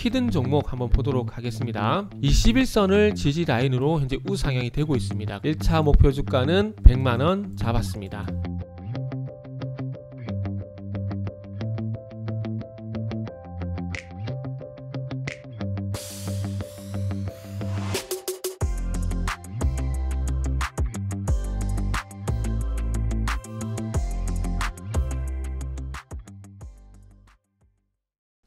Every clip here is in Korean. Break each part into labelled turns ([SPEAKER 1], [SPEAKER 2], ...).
[SPEAKER 1] 히든 종목 한번 보도록 하겠습니다. 21선을 지지 라인으로 현재 우상향이 되고 있습니다. 1차 목표 주가는 100만원 잡았습니다.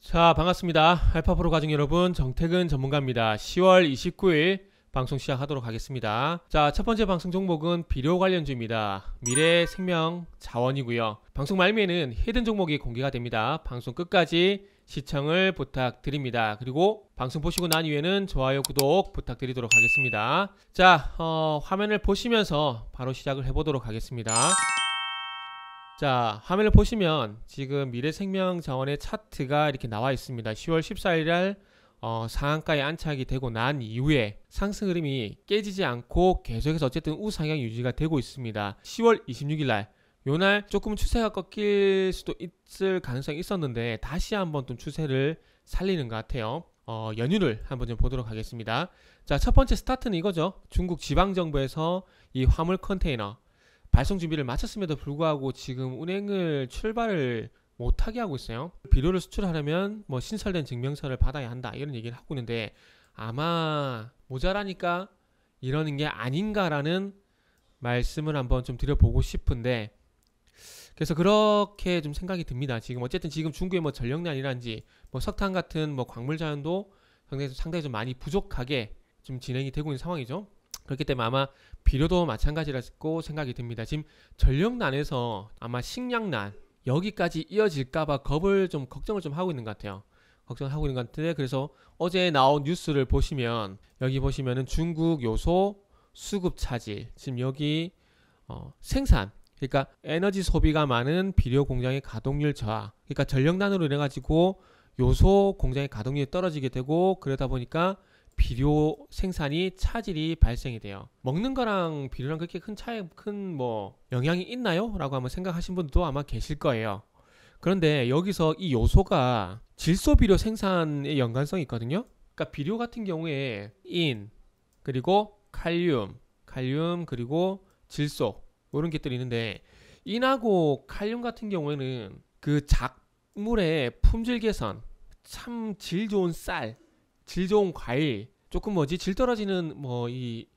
[SPEAKER 1] 자, 반갑습니다. 알파프로 가족 여러분, 정태근 전문가입니다. 10월 29일 방송 시작하도록 하겠습니다. 자, 첫 번째 방송 종목은 비료 관련주입니다. 미래생명자원이고요. 방송 말미에는 히든 종목이 공개가 됩니다. 방송 끝까지 시청을 부탁드립니다. 그리고 방송 보시고 난 이후에는 좋아요, 구독 부탁드리도록 하겠습니다. 자, 화면을 보시면서 바로 시작을 해보도록 하겠습니다. 자, 화면을 보시면 지금 미래생명자원의 차트가 이렇게 나와 있습니다. 10월 14일날 상한가에 안착이 되고 난 이후에 상승 흐름이 깨지지 않고 계속해서 어쨌든 우상향 유지가 되고 있습니다. 10월 26일날 요날 조금 추세가 꺾일 수도 있을 가능성이 있었는데 다시 한번 좀 추세를 살리는 것 같아요. 연유를 한번 좀 보도록 하겠습니다. 자, 첫 번째 스타트는 이거죠. 중국 지방정부에서 이 화물 컨테이너 발송 준비를 마쳤음에도 불구하고 지금 운행을 출발을 못하게 하고 있어요. 비료를 수출하려면 뭐 신설된 증명서를 받아야 한다 이런 얘기를 하고 있는데 아마 모자라니까 이러는 게 아닌가라는 말씀을 한번 좀 드려보고 싶은데, 그래서 그렇게 좀 생각이 듭니다. 지금 어쨌든 지금 중국의 뭐 전력난이란지 뭐 석탄 같은 뭐 광물 자원도 상당히 좀 많이 부족하게 좀 진행이 되고 있는 상황이죠. 그렇기 때문에 아마 비료도 마찬가지라고 생각이 듭니다. 지금 전력난에서 아마 식량난 여기까지 이어질까봐 걱정을 좀 하고 있는 것 같아요. 걱정하고 있는 것 같은데, 그래서 어제 나온 뉴스를 보시면 여기 보시면은 중국 요소 수급 차질, 지금 여기 생산, 그러니까 에너지 소비가 많은 비료 공장의 가동률 저하, 그러니까 전력난으로 인해 가지고 요소 공장의 가동률이 떨어지게 되고 그러다 보니까 비료 생산이 차질이 발생이 돼요. 먹는 거랑 비료랑 그렇게 큰 뭐 영향이 있나요? 라고 한번 생각하신 분도 아마 계실 거예요. 그런데 여기서 이 요소가 질소 비료 생산의 연관성이 있거든요. 그러니까 비료 같은 경우에 인, 그리고 칼륨 그리고 질소 이런 것들이 있는데, 인하고 칼륨 같은 경우에는 그 작물의 품질 개선, 참 질 좋은 쌀, 질 좋은 과일, 조금 질 떨어지는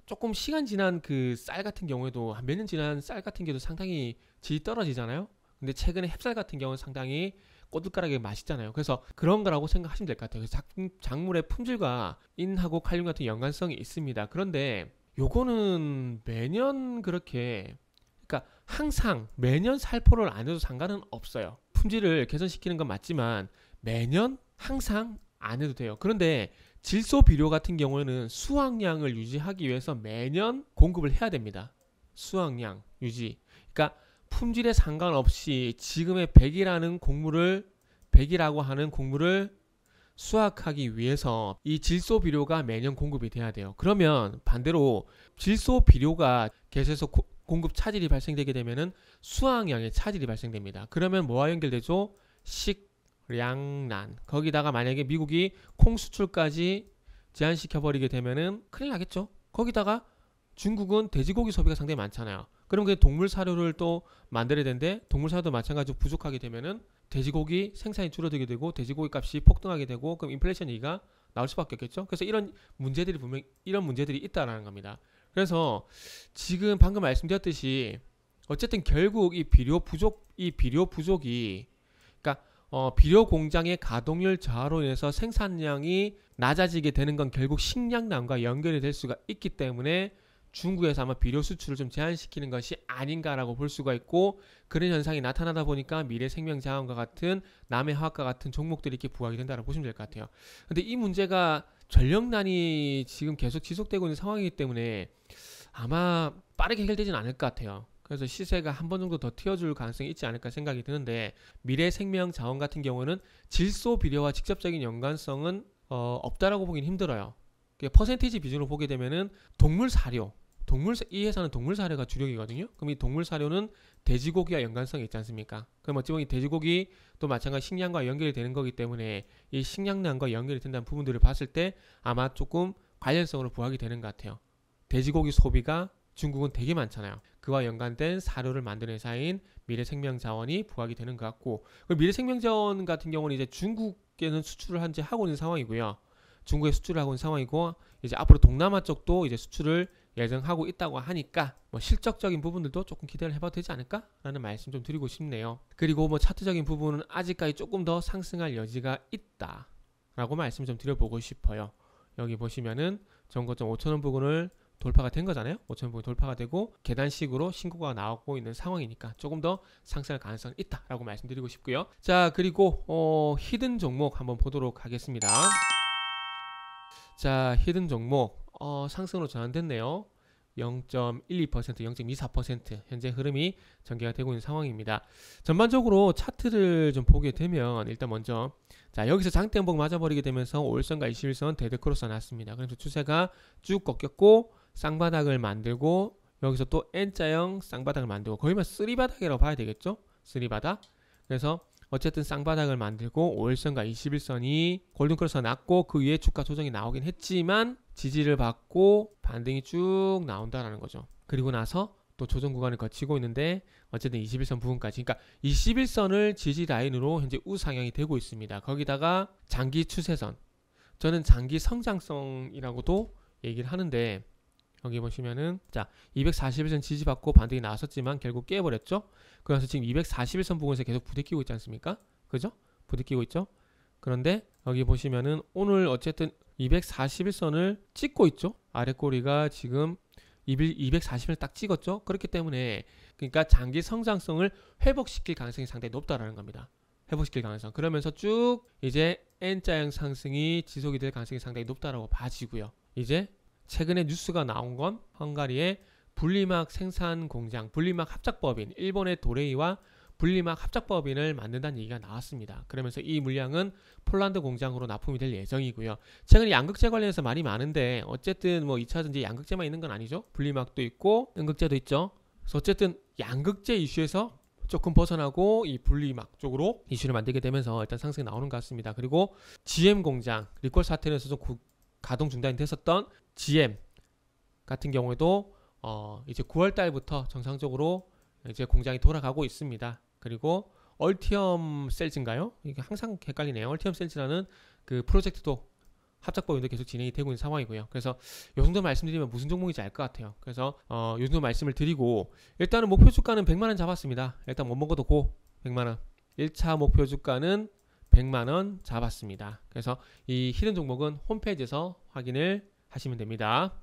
[SPEAKER 1] 조금 시간 지난 그 쌀 같은 경우에도 한 몇 년 지난 쌀 같은 경우도 상당히 질이 떨어지잖아요. 근데 최근에 햅쌀 같은 경우는 상당히 꼬들까라게 맛있잖아요. 그래서 그런 거라고 생각하시면 될 것 같아요. 그래서 작물의 품질과 인하고 칼륨 같은 연관성이 있습니다. 그런데 요거는 매년 그러니까 항상 매년 살포를 안 해도 상관은 없어요. 품질을 개선시키는 건 맞지만 매년 항상 안 해도 돼요. 그런데 질소 비료 같은 경우에는 수확량을 유지하기 위해서 매년 공급을 해야 됩니다. 수확량 유지. 그러니까 품질에 상관없이 지금의 100이라고 하는 곡물을 수확하기 위해서 이 질소 비료가 매년 공급이 돼야 돼요. 그러면 반대로 질소 비료가 계속해서 공급 차질이 발생되게 되면은 수확량에 차질이 발생됩니다. 그러면 뭐와 연결되죠? 식량난. 거기다가 만약에 미국이 콩 수출까지 제한시켜버리게 되면은 큰일 나겠죠. 거기다가 중국은 돼지고기 소비가 상당히 많잖아요. 그럼 그 동물 사료를 또 만들어야 되는데 동물 사료도 마찬가지로 부족하게 되면은 돼지고기 생산이 줄어들게 되고 돼지고기 값이 폭등하게 되고 그럼 인플레이션 얘기가 나올 수밖에 없겠죠. 그래서 이런 문제들이 있다라는 겁니다. 그래서 지금 방금 말씀드렸듯이 어쨌든 결국 이 비료 부족이 그러니까 비료 공장의 가동률 저하로 인해서 생산량이 낮아지게 되는 건 결국 식량난과 연결이 될 수가 있기 때문에 중국에서 아마 비료 수출을 좀 제한시키는 것이 아닌가라고 볼 수가 있고, 그런 현상이 나타나다 보니까 미래생명자원과 같은 남해화학과 같은 종목들이 이렇게 부각이 된다고 보시면 될 것 같아요. 근데 이 문제가 전력난이 지금 계속 지속되고 있는 상황이기 때문에 아마 빠르게 해결되지는 않을 것 같아요. 그래서 시세가 한 번 정도 더 튀어줄 가능성이 있지 않을까 생각이 드는데, 미래생명자원 같은 경우는 질소 비료와 직접적인 연관성은 없다라고 보기는 힘들어요. 퍼센티지 비중으로 보게 되면은 동물 사료, 이 회사는 동물 사료가 주력이거든요. 그럼 이 동물 사료는 돼지고기와 연관성이 있지 않습니까? 그럼 어찌 보면 돼지고기 또 마찬가지 식량과 연결이 되는 거기 때문에 이 식량난과 연결이 된다는 부분들을 봤을 때 아마 조금 관련성으로 부각이 되는 것 같아요. 돼지고기 소비가 중국은 되게 많잖아요. 그와 연관된 사료를 만드는 회사인 미래생명자원이 부각이 되는 것 같고, 미래생명자원 같은 경우는 이제 중국에는 수출을 현재 하고 있는 상황이고요. 중국에 수출을 하고 있는 상황이고, 이제 앞으로 동남아 쪽도 이제 수출을 예정하고 있다고 하니까 뭐 실적적인 부분들도 조금 기대를 해봐도 되지 않을까라는 말씀 좀 드리고 싶네요. 그리고 뭐 차트적인 부분은 아직까지 조금 더 상승할 여지가 있다라고 말씀 좀 드려보고 싶어요. 여기 보시면은 전고점 5,000원 부근을 돌파가 된 거잖아요. 5,000원 부근 돌파가 되고 계단식으로 신고가 나오고 있는 상황이니까 조금 더 상승할 가능성이 있다라고 말씀드리고 싶고요. 자, 그리고 히든 종목 한번 보도록 하겠습니다. 자, 히든 종목 상승으로 전환됐네요. 0.12%, 0.24% 현재 흐름이 전개가 되고 있는 상황입니다. 전반적으로 차트를 좀 보게 되면 일단 먼저 자, 여기서 장대 음봉 맞아버리게 되면서 5일선과 21선 데드크로스가 났습니다. 그래서 추세가 쭉 꺾였고 쌍바닥을 만들고 여기서 또 N자형 쌍바닥을 만들고 거의 뭐 쓰리바닥이라고 봐야 되겠죠? 쓰리바닥. 그래서 어쨌든 쌍바닥을 만들고 5일선과 21선이 골든크로스가 났고 그 위에 주가 조정이 나오긴 했지만 지지를 받고 반등이 쭉 나온다라는 거죠. 그리고 나서 또 조정 구간을 거치고 있는데 어쨌든 21선 부분까지, 그러니까 21선을 지지 라인으로 현재 우상향이 되고 있습니다. 거기다가 장기 추세선, 저는 장기 성장성이라고도 얘기를 하는데 여기 보시면은 자 241선 지지받고 반등이 나왔었지만 결국 깨버렸죠. 그래서 지금 241선 부분에서 계속 부대끼고 있지 않습니까? 그죠? 부대끼고 있죠. 그런데 여기 보시면은 오늘 어쨌든 241선을 찍고 있죠. 아래 꼬리가 지금 240을 딱 찍었죠. 그렇기 때문에 그러니까 장기 성장성을 회복시킬 가능성이 상당히 높다라는 겁니다. 회복시킬 가능성. 그러면서 쭉 이제 N자형 상승이 지속이 될 가능성이 상당히 높다라고 봐지고요. 이제 최근에 뉴스가 나온 건 헝가리의 분리막 생산 공장, 분리막 합작법인, 일본의 도레이와 분리막 합작법인을 만든다는 얘기가 나왔습니다. 그러면서 이 물량은 폴란드 공장으로 납품이 될 예정이고요. 최근에 양극재 관련해서 말이 많은데 어쨌든 뭐 2차전지 양극재만 있는 건 아니죠. 분리막도 있고 음극재도 있죠. 그래서 어쨌든 양극재 이슈에서 조금 벗어나고 이 분리막 쪽으로 이슈를 만들게 되면서 일단 상승이 나오는 것 같습니다. 그리고 GM 공장, 리콜 사태에서 좀 가동 중단이 됐었던 GM 같은 경우에도 이제 9월 달부터 정상적으로 이제 공장이 돌아가고 있습니다. 그리고 얼티엄 셀즈인가요? 이게 항상 헷갈리네요. 얼티엄 셀즈라는 그 프로젝트도 합작법인도 계속 진행이 되고 있는 상황이고요. 그래서 이 정도 말씀드리면 무슨 종목인지 알 것 같아요. 그래서 이 정도 말씀을 드리고 일단은 목표 주가는 100만원 잡았습니다. 일단 못 먹어도 고 100만원. 1차 목표 주가는 100만원 잡았습니다. 그래서 이 히든 종목은 홈페이지에서 확인을 하시면 됩니다.